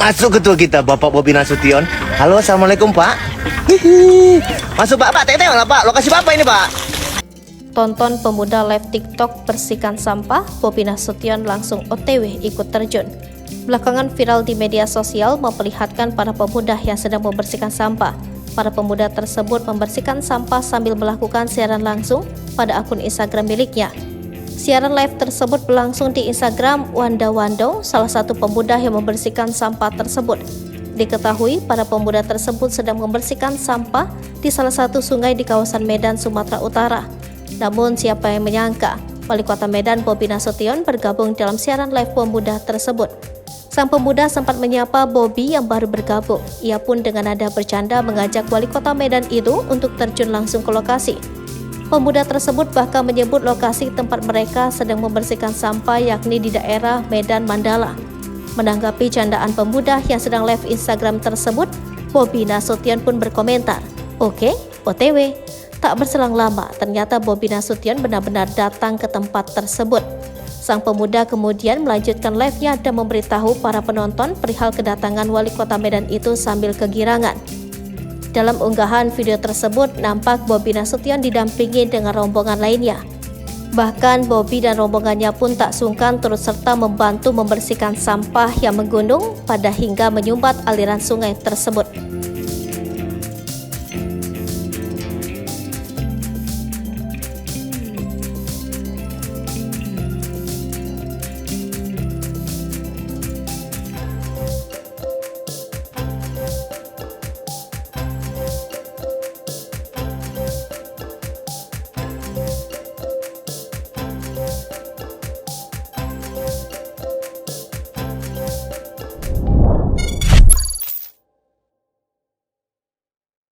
Masuk ketua kita Bapak Bobi Nasution. Halo, assalamualaikum Pak. Hihi. Masuk Pak, tengok lah Pak. Lokasi Bapak ini Pak. Tonton pemuda live TikTok bersihkan sampah, Bobi Nasution langsung OTW ikut terjun. Belakangan viral di media sosial memperlihatkan para pemuda yang sedang membersihkan sampah. Para pemuda tersebut membersihkan sampah sambil melakukan siaran langsung pada akun Instagram miliknya. Siaran live tersebut berlangsung di Instagram Wanda Wando, salah satu pemuda yang membersihkan sampah tersebut. Diketahui para pemuda tersebut sedang membersihkan sampah di salah satu sungai di kawasan Medan, Sumatera Utara. Namun siapa yang menyangka, Wali Kota Medan Bobi Nasution bergabung dalam siaran live pemuda tersebut. Sang pemuda sempat menyapa Bobi yang baru bergabung. Ia pun dengan nada bercanda mengajak Wali Kota Medan itu untuk terjun langsung ke lokasi. Pemuda tersebut bahkan menyebut lokasi tempat mereka sedang membersihkan sampah yakni di daerah Medan Mandala. Menanggapi candaan pemuda yang sedang live Instagram tersebut, Bobi Nasution pun berkomentar, "Oke, OTW." Tak berselang lama, ternyata Bobi Nasution benar-benar datang ke tempat tersebut. Sang pemuda kemudian melanjutkan live-nya dan memberitahu para penonton perihal kedatangan Wali Kota Medan itu sambil kegirangan. Dalam unggahan video tersebut, nampak Bobi Nasution didampingi dengan rombongan lainnya. Bahkan Bobi dan rombongannya pun tak sungkan turut serta membantu membersihkan sampah yang menggunung pada hingga menyumbat aliran sungai tersebut.